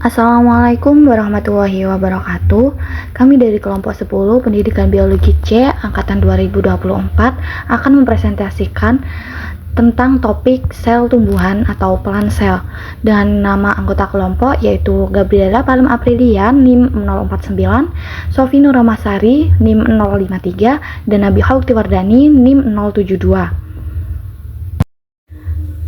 Assalamualaikum warahmatullahi wabarakatuh. Kami dari kelompok 10 Pendidikan Biologi C angkatan 2024 akan mempresentasikan tentang topik sel tumbuhan atau peran sel dengan nama anggota kelompok yaitu Gabriela Palem Aprilia NIM 049, Sofi Nuramasari NIM 053, dan Nabi Wardani NIM 072.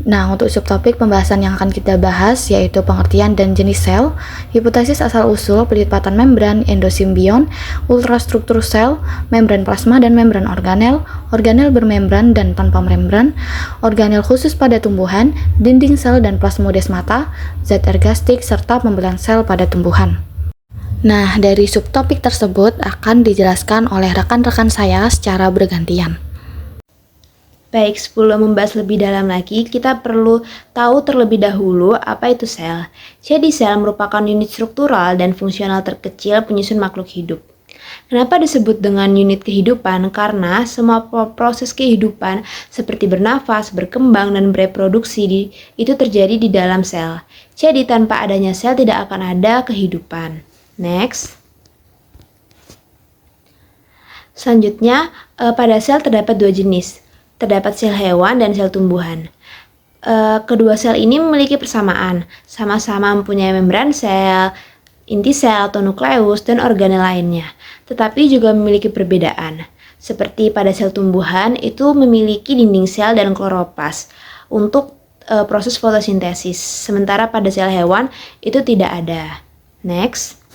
Nah, untuk subtopik pembahasan yang akan kita bahas yaitu pengertian dan jenis sel, hipotesis asal-usul pelipatan membran endosimbion, ultrastruktur sel, membran plasma dan membran organel, organel bermembran dan tanpa membran, organel khusus pada tumbuhan, dinding sel dan plasmodesmata, zat ergastik serta pembelahan sel pada tumbuhan. Nah, dari subtopik tersebut akan dijelaskan oleh rekan-rekan saya secara bergantian. Baik, sebelum membahas lebih dalam lagi, kita perlu tahu terlebih dahulu apa itu sel. Jadi sel merupakan unit struktural dan fungsional terkecil penyusun makhluk hidup. Kenapa disebut dengan unit kehidupan? Karena semua proses kehidupan seperti bernafas, berkembang, dan bereproduksi itu terjadi di dalam sel. Jadi tanpa adanya sel tidak akan ada kehidupan. Next. Selanjutnya, pada sel terdapat dua jenis. Terdapat sel hewan dan sel tumbuhan. Kedua sel ini memiliki persamaan, sama-sama mempunyai membran sel, inti sel atau nukleus, dan organel lainnya. Tetapi juga memiliki perbedaan. Seperti pada sel tumbuhan, itu memiliki dinding sel dan kloroplas untuk proses fotosintesis. Sementara pada sel hewan, itu tidak ada. Next.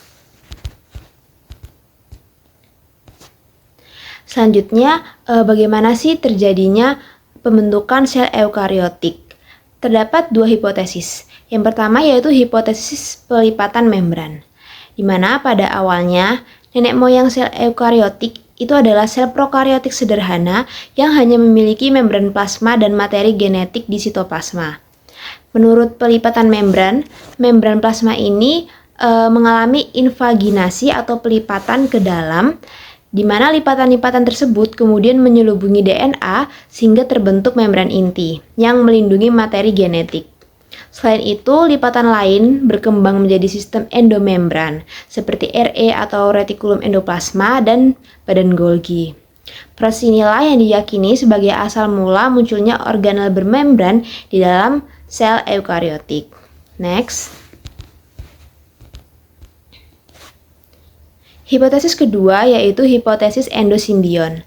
Selanjutnya, bagaimana sih terjadinya pembentukan sel eukariotik? Terdapat dua hipotesis. Yang pertama yaitu hipotesis pelipatan membran, di mana pada awalnya nenek moyang sel eukariotik itu adalah sel prokariotik sederhana yang hanya memiliki membran plasma dan materi genetik di sitoplasma. Menurut pelipatan membran plasma ini mengalami invaginasi atau pelipatan ke dalam, di mana lipatan-lipatan tersebut kemudian menyelubungi DNA sehingga terbentuk membran inti yang melindungi materi genetik. Selain itu, lipatan lain berkembang menjadi sistem endomembran seperti RE atau retikulum endoplasma dan badan Golgi. Proses inilah yang diyakini sebagai asal mula munculnya organel bermembran di dalam sel eukariotik. Next. Hipotesis kedua yaitu hipotesis endosimbion.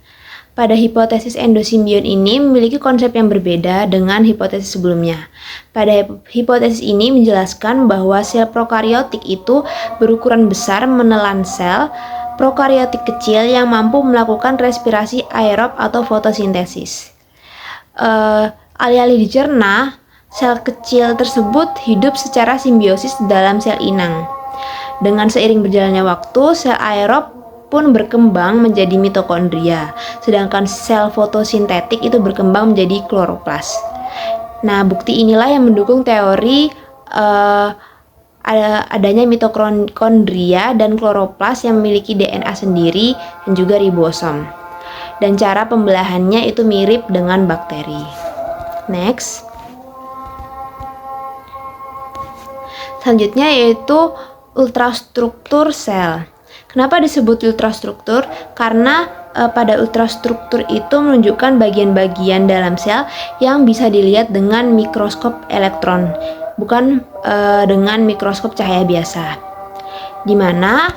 Pada hipotesis endosimbion ini memiliki konsep yang berbeda dengan hipotesis sebelumnya. Pada hipotesis ini menjelaskan bahwa sel prokariotik itu berukuran besar menelan sel prokariotik kecil yang mampu melakukan respirasi aerob atau fotosintesis. Alih-alih dicerna, sel kecil tersebut hidup secara simbiosis dalam sel inang. Dengan seiring berjalannya waktu, sel aerob pun berkembang menjadi mitokondria, sedangkan sel fotosintetik itu berkembang menjadi kloroplas. Nah, bukti inilah yang mendukung teori adanya mitokondria dan kloroplas yang memiliki DNA sendiri dan juga ribosom. Dan cara pembelahannya itu mirip dengan bakteri. Next. Selanjutnya yaitu ultrastruktur sel. Kenapa disebut ultrastruktur? Karena pada ultrastruktur itu menunjukkan bagian-bagian dalam sel yang bisa dilihat dengan mikroskop elektron, bukan dengan mikroskop cahaya biasa. Dimana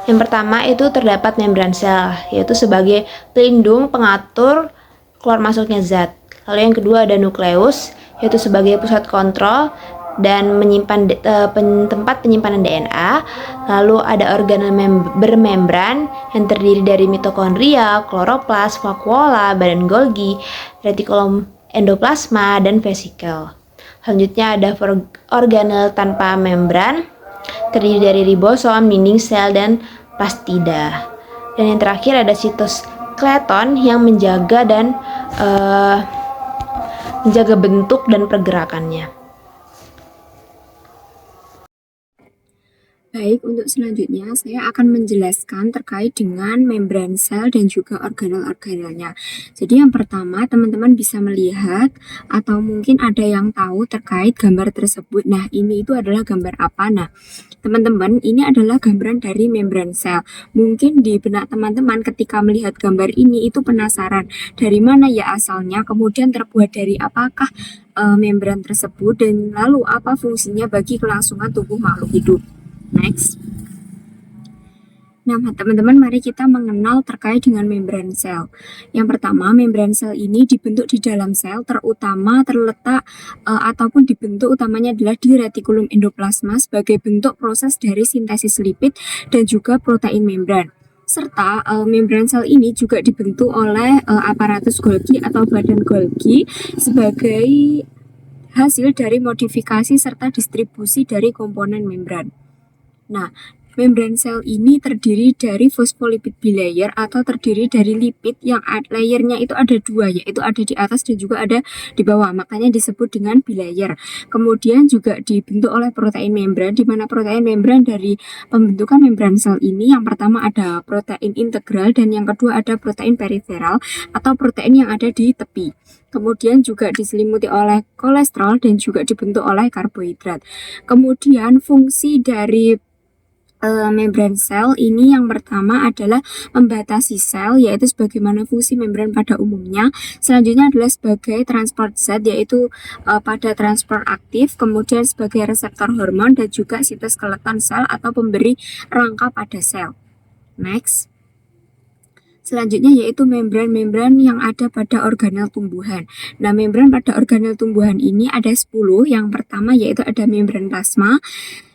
yang pertama itu terdapat membran sel, yaitu sebagai pelindung pengatur keluar masuknya zat. Lalu yang kedua ada nukleus, yaitu sebagai pusat kontrol dan menyimpan tempat penyimpanan DNA. Lalu ada organel bermembran yang terdiri dari mitokondria, kloroplas, vakuola, badan Golgi, retikulum endoplasma, dan vesikel. Selanjutnya ada organel tanpa membran terdiri dari ribosom, dinding sel, dan plastida. Dan yang terakhir ada sitoskeleton yang menjaga bentuk dan pergerakannya. Baik, untuk selanjutnya saya akan menjelaskan terkait dengan membran sel dan juga organel-organelnya. Jadi yang pertama, teman-teman bisa melihat atau mungkin ada yang tahu terkait gambar tersebut. Nah, ini itu adalah gambar apa? Nah, teman-teman, ini adalah gambaran dari membran sel. Mungkin di benak teman-teman ketika melihat gambar ini itu penasaran dari mana ya asalnya, kemudian terbuat dari apakah membran tersebut, dan lalu apa fungsinya bagi kelangsungan tubuh makhluk hidup. Next. Nah, teman-teman, mari kita mengenal terkait dengan membran sel. Yang pertama, membran sel ini dibentuk di dalam sel, terutama terletak ataupun dibentuk utamanya adalah di retikulum endoplasma sebagai bentuk proses dari sintesis lipid dan juga protein membran. Serta membran sel ini juga dibentuk oleh aparatus Golgi atau badan Golgi sebagai hasil dari modifikasi serta distribusi dari komponen membran. Nah, membran sel ini terdiri dari fosfolipid bilayer atau terdiri dari lipid yang layernya itu ada dua, yaitu ada di atas dan juga ada di bawah, makanya disebut dengan bilayer. Kemudian juga dibentuk oleh protein membran, di mana protein membran dari pembentukan membran sel ini yang pertama ada protein integral dan yang kedua ada protein periferal atau protein yang ada di tepi. Kemudian juga diselimuti oleh kolesterol dan juga dibentuk oleh karbohidrat. Kemudian fungsi dari membran sel ini yang pertama adalah membatasi sel, yaitu sebagaimana fungsi membran pada umumnya. Selanjutnya adalah sebagai transport zat, yaitu pada transport aktif, kemudian sebagai reseptor hormon dan juga sitoskeleton sel atau pemberi rangka pada sel. Next. Selanjutnya yaitu membran-membran yang ada pada organel tumbuhan. Nah, membran pada organel tumbuhan ini ada 10. Yang pertama yaitu ada membran plasma,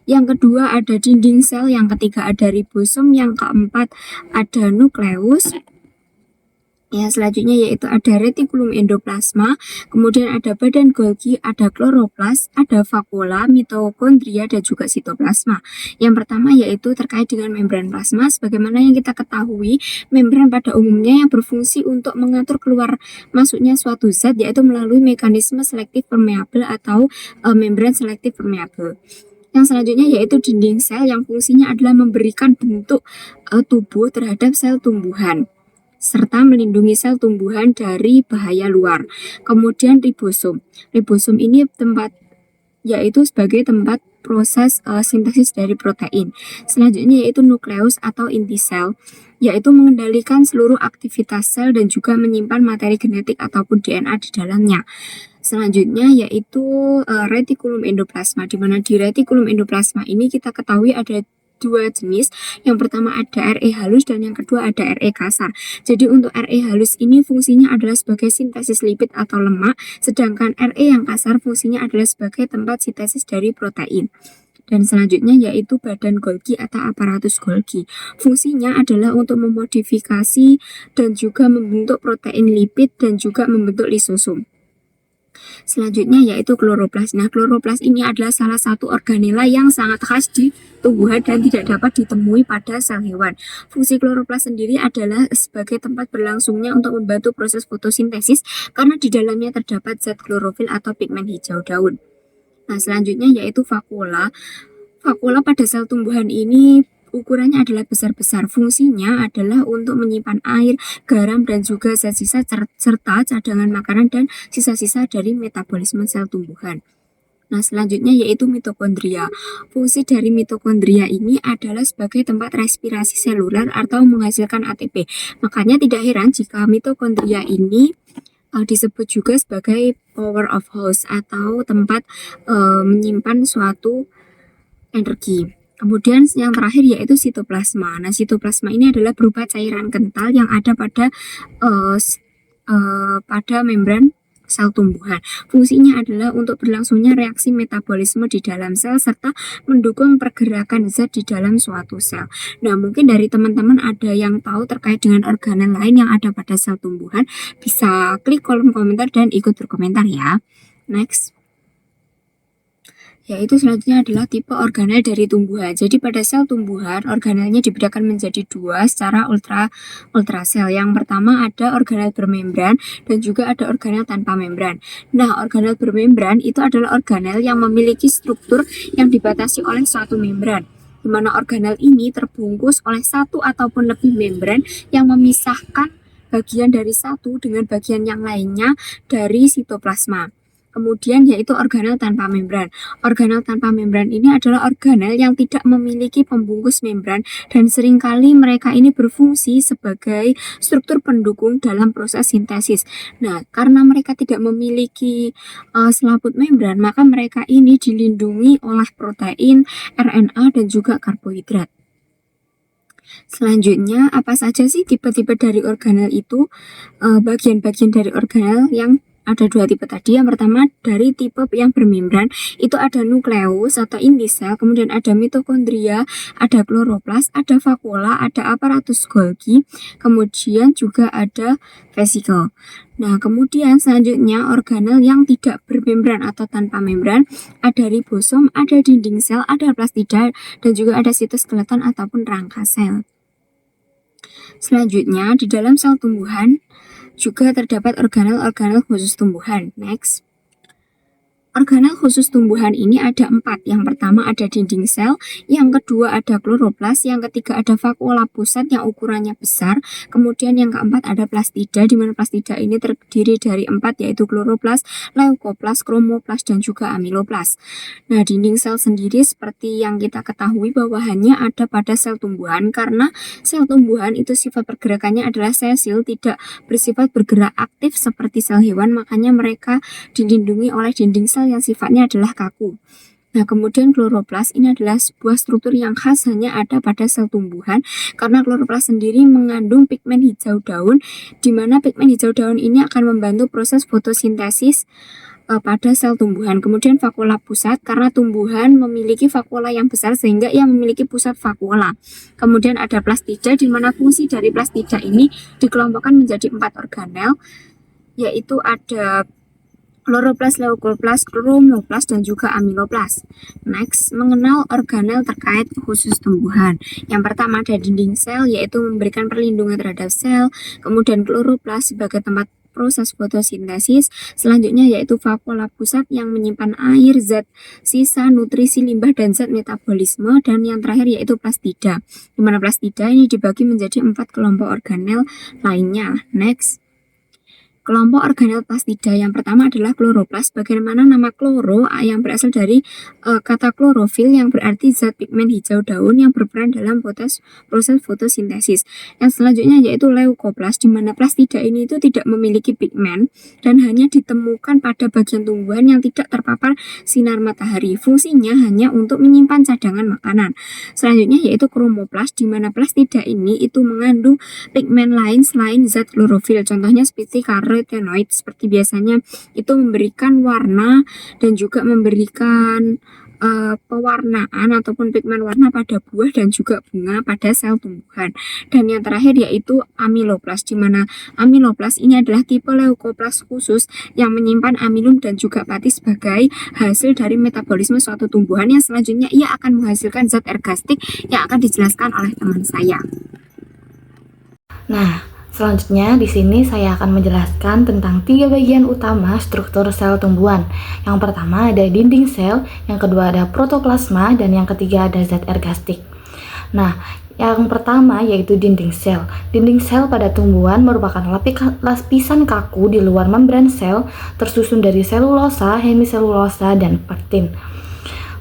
yang kedua ada dinding sel, yang ketiga ada ribosom, yang keempat ada nukleus. Yang selanjutnya yaitu ada retikulum endoplasma, kemudian ada badan Golgi, ada kloroplas, ada vakuola, mitokondria, dan juga sitoplasma. Yang pertama yaitu terkait dengan membran plasma. Sebagaimana yang kita ketahui, membran pada umumnya yang berfungsi untuk mengatur keluar masuknya suatu zat, yaitu melalui mekanisme selektif permeabel atau membran selektif permeabel. Yang selanjutnya yaitu dinding sel yang fungsinya adalah memberikan bentuk tubuh terhadap sel tumbuhan serta melindungi sel tumbuhan dari bahaya luar. Kemudian ribosom. Ribosom ini yaitu sebagai tempat proses sintesis dari protein. Selanjutnya yaitu nukleus atau inti sel, yaitu mengendalikan seluruh aktivitas sel dan juga menyimpan materi genetik ataupun DNA di dalamnya. Selanjutnya yaitu retikulum endoplasma, di mana di retikulum endoplasma ini kita ketahui ada dua jenis. Yang pertama ada RE halus dan yang kedua ada RE kasar. Jadi untuk RE halus ini fungsinya adalah sebagai sintesis lipid atau lemak, sedangkan RE yang kasar fungsinya adalah sebagai tempat sintesis dari protein. Dan selanjutnya yaitu badan Golgi atau aparatus Golgi. Fungsinya adalah untuk memodifikasi dan juga membentuk protein lipid dan juga membentuk lisosom. Selanjutnya yaitu kloroplas. Nah, kloroplas ini adalah salah satu organela yang sangat khas di tumbuhan dan tidak dapat ditemui pada sel hewan. Fungsi kloroplas sendiri adalah sebagai tempat berlangsungnya untuk membantu proses fotosintesis karena di dalamnya terdapat zat klorofil atau pigmen hijau daun. Nah, selanjutnya yaitu vakuola. Vakuola pada sel tumbuhan ini ukurannya adalah besar-besar. Fungsinya adalah untuk menyimpan air, garam, dan juga zat sisa serta cadangan makanan dan sisa-sisa dari metabolisme sel tumbuhan. Nah, selanjutnya yaitu mitokondria. Fungsi dari mitokondria ini adalah sebagai tempat respirasi seluler atau menghasilkan ATP. Makanya tidak heran jika mitokondria ini disebut juga sebagai power of house atau tempat menyimpan suatu energi. Kemudian yang terakhir yaitu sitoplasma. Nah, sitoplasma ini adalah berupa cairan kental yang ada pada membran sel tumbuhan. Fungsinya adalah untuk berlangsungnya reaksi metabolisme di dalam sel serta mendukung pergerakan zat di dalam suatu sel. Nah, mungkin dari teman-teman ada yang tahu terkait dengan organel lain yang ada pada sel tumbuhan, bisa klik kolom komentar dan ikut berkomentar ya. Next. Yaitu selanjutnya adalah tipe organel dari tumbuhan. Jadi pada sel tumbuhan, organelnya dibedakan menjadi dua secara ultrasel. Yang pertama ada organel bermembran dan juga ada organel tanpa membran. Nah, organel bermembran itu adalah organel yang memiliki struktur yang dibatasi oleh suatu membran. di mana organel ini terbungkus oleh satu ataupun lebih membran yang memisahkan bagian dari satu dengan bagian yang lainnya dari sitoplasma. Kemudian yaitu organel tanpa membran. Organel tanpa membran ini adalah organel yang tidak memiliki pembungkus membran dan seringkali mereka ini berfungsi sebagai struktur pendukung dalam proses sintesis. Nah, karena mereka tidak memiliki selaput membran, maka mereka ini dilindungi oleh protein, RNA, dan juga karbohidrat. Selanjutnya, apa saja sih tipe-tipe dari organel itu? Bagian-bagian dari organel yang ada dua tipe tadi. Yang pertama dari tipe yang bermembran itu ada nukleus atau inti sel, kemudian ada mitokondria, ada kloroplas, ada vakuola, ada aparatus Golgi, kemudian juga ada vesikel. Nah, kemudian selanjutnya organel yang tidak bermembran atau tanpa membran ada ribosom, ada dinding sel, ada plastida, dan juga ada sitoskeleton ataupun rangka sel. Selanjutnya di dalam sel tumbuhan juga terdapat organel-organel khusus tumbuhan. Next. Organel khusus tumbuhan ini ada 4. Yang pertama ada dinding sel, yang kedua ada kloroplas, yang ketiga ada vakuola pusat yang ukurannya besar, kemudian yang keempat ada plastida, di mana plastida ini terdiri dari 4 yaitu kloroplas, leukoplas, kromoplas, dan juga amiloplas. Nah, dinding sel sendiri seperti yang kita ketahui bahwa hanya ada pada sel tumbuhan, karena sel tumbuhan itu sifat pergerakannya adalah sesil, tidak bersifat bergerak aktif seperti sel hewan, makanya mereka dilindungi oleh dinding sel yang sifatnya adalah kaku. Nah, kemudian kloroplas ini adalah sebuah struktur yang khas hanya ada pada sel tumbuhan, karena kloroplas sendiri mengandung pigmen hijau daun, di mana pigmen hijau daun ini akan membantu proses fotosintesis pada sel tumbuhan. Kemudian vakuola pusat, karena tumbuhan memiliki vakuola yang besar sehingga ia memiliki pusat vakuola. Kemudian ada plastida, di mana fungsi dari plastida ini dikelompokkan menjadi 4 organel, yaitu ada kloroplas, leukoplas, kromoplas, dan juga amiloplas. Next, mengenal organel terkait khusus tumbuhan. Yang pertama ada dinding sel, yaitu memberikan perlindungan terhadap sel. Kemudian kloroplas sebagai tempat proses fotosintesis. Selanjutnya yaitu vakuola pusat yang menyimpan air, zat sisa, nutrisi, limbah, dan zat metabolisme. Dan yang terakhir yaitu plastida, di mana plastida ini dibagi menjadi 4 kelompok organel lainnya. Next. Kelompok organel plastida yang pertama adalah kloroplas. Bagaimana nama kloro yang berasal dari kata klorofil yang berarti zat pigmen hijau daun yang berperan dalam proses fotosintesis. Yang selanjutnya yaitu leukoplas, di mana plastida ini itu tidak memiliki pigmen dan hanya ditemukan pada bagian tumbuhan yang tidak terpapar sinar matahari. Fungsinya hanya untuk menyimpan cadangan makanan. Selanjutnya yaitu kromoplas, di mana plastida ini itu mengandung pigmen lain selain zat klorofil. Contohnya seperti karotenoid seperti biasanya itu memberikan warna dan juga memberikan pewarnaan ataupun pigmen warna pada buah dan juga bunga pada sel tumbuhan. Dan yang terakhir yaitu amiloplas, di mana amiloplas ini adalah tipe leukoplas khusus yang menyimpan amilum dan juga pati sebagai hasil dari metabolisme suatu tumbuhan, yang selanjutnya ia akan menghasilkan zat ergastik yang akan dijelaskan oleh teman saya. Nah, selanjutnya di sini saya akan menjelaskan tentang 3 bagian utama struktur sel tumbuhan. Yang pertama ada dinding sel, yang kedua ada protoplasma, dan yang ketiga ada zat ergastik. Nah, yang pertama yaitu dinding sel. Dinding sel pada tumbuhan merupakan lapisan kaku di luar membran sel, tersusun dari selulosa, hemiselulosa, dan pektin.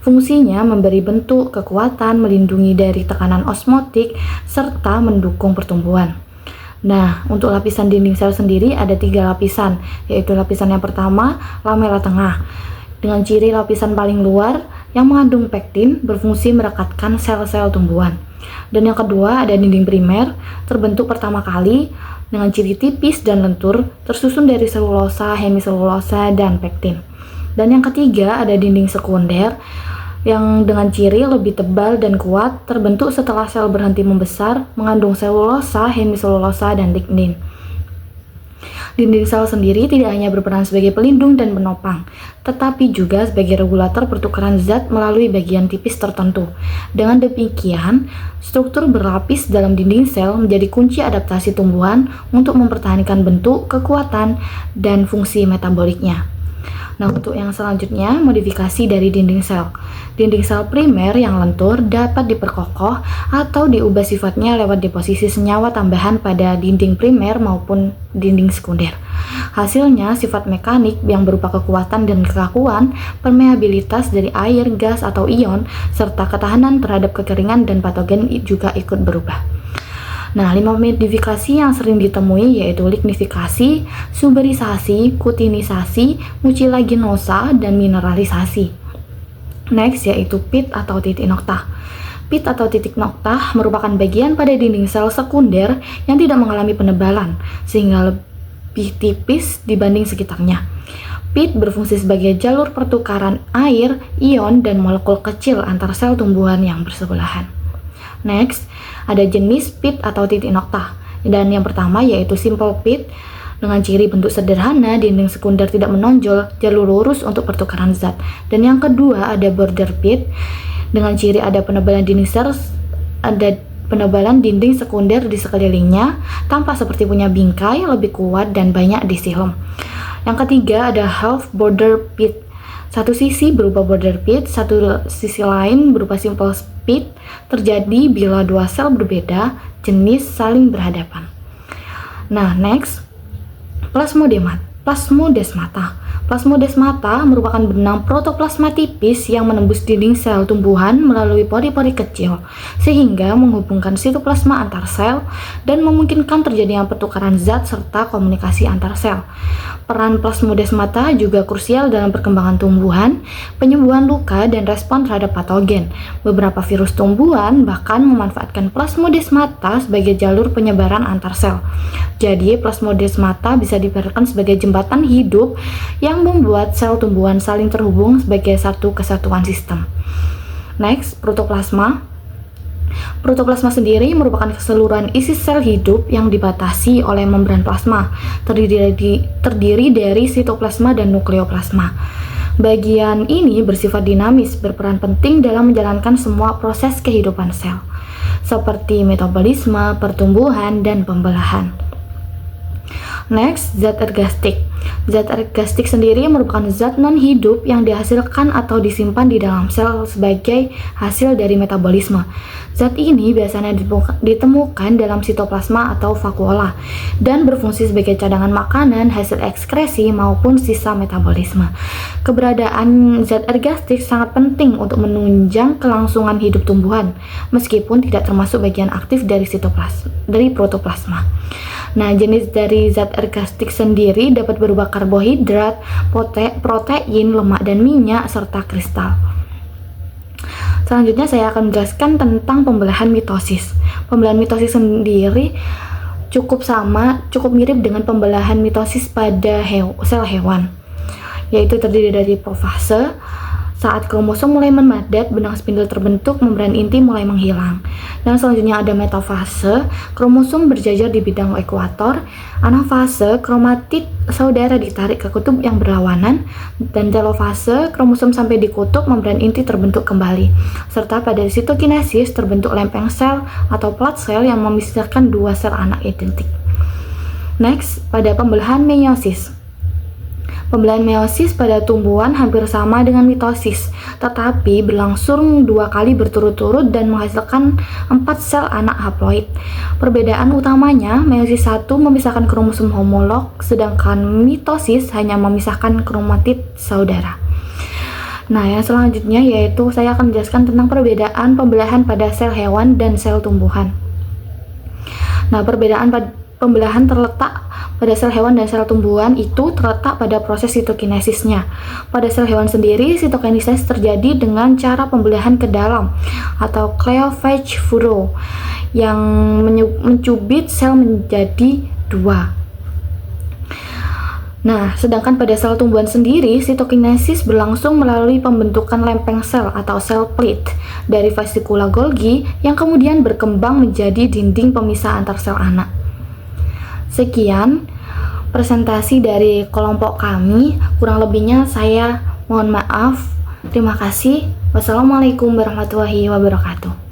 Fungsinya memberi bentuk, kekuatan, melindungi dari tekanan osmotik, serta mendukung pertumbuhan. Nah, untuk lapisan dinding sel sendiri ada 3 lapisan, yaitu lapisan yang pertama, lamela tengah, dengan ciri lapisan paling luar yang mengandung pektin berfungsi merekatkan sel-sel tumbuhan. Dan yang kedua ada dinding primer, terbentuk pertama kali dengan ciri tipis dan lentur, tersusun dari selulosa, hemiselulosa, dan pektin. Dan yang ketiga ada dinding sekunder, yang dengan ciri lebih tebal dan kuat, terbentuk setelah sel berhenti membesar, mengandung selulosa, hemiselulosa, dan lignin. Dinding sel sendiri tidak hanya berperan sebagai pelindung dan penopang, tetapi juga sebagai regulator pertukaran zat melalui bagian tipis tertentu. Dengan demikian, struktur berlapis dalam dinding sel menjadi kunci adaptasi tumbuhan untuk mempertahankan bentuk, kekuatan, dan fungsi metaboliknya. Nah, untuk yang selanjutnya, modifikasi dari dinding sel. Dinding sel primer yang lentur dapat diperkokoh atau diubah sifatnya lewat deposisi senyawa tambahan pada dinding primer maupun dinding sekunder. Hasilnya, sifat mekanik yang berupa kekuatan dan kekakuan, permeabilitas dari air, gas, atau ion, serta ketahanan terhadap kekeringan dan patogen juga ikut berubah. Nah, 5 modifikasi yang sering ditemui yaitu lignifikasi, suberisasi, kutinisasi, mucilaginosa, dan mineralisasi. Next yaitu pit atau titik noktah. Pit atau titik noktah merupakan bagian pada dinding sel sekunder yang tidak mengalami penebalan, sehingga lebih tipis dibanding sekitarnya. Pit berfungsi sebagai jalur pertukaran air, ion, dan molekul kecil antar sel tumbuhan yang bersebelahan. Next, ada jenis pit atau titik noktah. Dan yang pertama yaitu simple pit dengan ciri bentuk sederhana, dinding sekunder tidak menonjol, jalur lurus untuk pertukaran zat. Dan yang kedua ada border pit dengan ciri ada penebalan dinding sel, ada penebalan dinding sekunder di sekelilingnya, tampak seperti punya bingkai, lebih kuat dan banyak di silem. Yang ketiga ada half border pit. Satu sisi berupa border pit, satu sisi lain berupa simple pit, terjadi bila dua sel berbeda jenis saling berhadapan. Nah, next, plasmodesmata. Plasmodesmata merupakan benang protoplasma tipis yang menembus dinding sel tumbuhan melalui pori-pori kecil, sehingga menghubungkan sitoplasma antar sel dan memungkinkan terjadinya pertukaran zat serta komunikasi antar sel. Peran plasmodesmata juga krusial dalam perkembangan tumbuhan, penyembuhan luka, dan respon terhadap patogen. Beberapa virus tumbuhan bahkan memanfaatkan plasmodesmata sebagai jalur penyebaran antar sel. Jadi, plasmodesmata bisa diartikan sebagai jembatan hidup yang membuat sel tumbuhan saling terhubung sebagai satu kesatuan sistem. Next, protoplasma. Protoplasma sendiri merupakan keseluruhan isi sel hidup yang dibatasi oleh membran plasma, terdiri dari sitoplasma dan nukleoplasma. Bagian ini bersifat dinamis, berperan penting dalam menjalankan semua proses kehidupan sel, seperti metabolisme, pertumbuhan, dan pembelahan. Next, zat ergastik. Zat ergastik sendiri merupakan zat non-hidup yang dihasilkan atau disimpan di dalam sel sebagai hasil dari metabolisme. Zat ini biasanya ditemukan dalam sitoplasma atau vakuola dan berfungsi sebagai cadangan makanan, hasil ekskresi, maupun sisa metabolisme. Keberadaan zat ergastik sangat penting untuk menunjang kelangsungan hidup tumbuhan, meskipun tidak termasuk bagian aktif dari protoplasma. Nah, jenis dari zat ergastik sendiri dapat berupa karbohidrat, protein, lemak dan minyak, serta kristal. Selanjutnya saya akan menjelaskan tentang pembelahan mitosis. Pembelahan mitosis sendiri cukup mirip dengan pembelahan mitosis pada sel hewan, yaitu terdiri dari profase. Saat kromosom mulai memadat, benang spindel terbentuk, membran inti mulai menghilang. Dan selanjutnya ada metafase, kromosom berjajar di bidang ekuator. Anafase, kromatid saudara ditarik ke kutub yang berlawanan. Dan telofase, kromosom sampai di kutub, membran inti terbentuk kembali. Serta pada sitokinesis terbentuk lempeng sel atau plat sel yang memisahkan dua sel anak identik. Next, pada pembelahan meiosis. Pembelahan meiosis pada tumbuhan hampir sama dengan mitosis, tetapi berlangsung 2 kali berturut-turut dan menghasilkan 4 sel anak haploid. Perbedaan utamanya, meiosis 1 memisahkan kromosom homolog, sedangkan mitosis hanya memisahkan kromatid saudara. Nah, yang selanjutnya yaitu saya akan menjelaskan tentang perbedaan pembelahan pada sel hewan dan sel tumbuhan. Nah, perbedaan pembelahan terletak pada sel hewan dan sel tumbuhan itu terletak pada proses sitokinesisnya. Pada sel hewan sendiri, sitokinesis terjadi dengan cara pembelahan ke dalam atau cleavage furrow yang mencubit sel menjadi 2. Nah, sedangkan pada sel tumbuhan sendiri, sitokinesis berlangsung melalui pembentukan lempeng sel atau sel plate dari vasikula Golgi yang kemudian berkembang menjadi dinding pemisah antar sel anak. Sekian presentasi dari kelompok kami, kurang lebihnya saya mohon maaf. Terima kasih. Wassalamualaikum warahmatullahi wabarakatuh.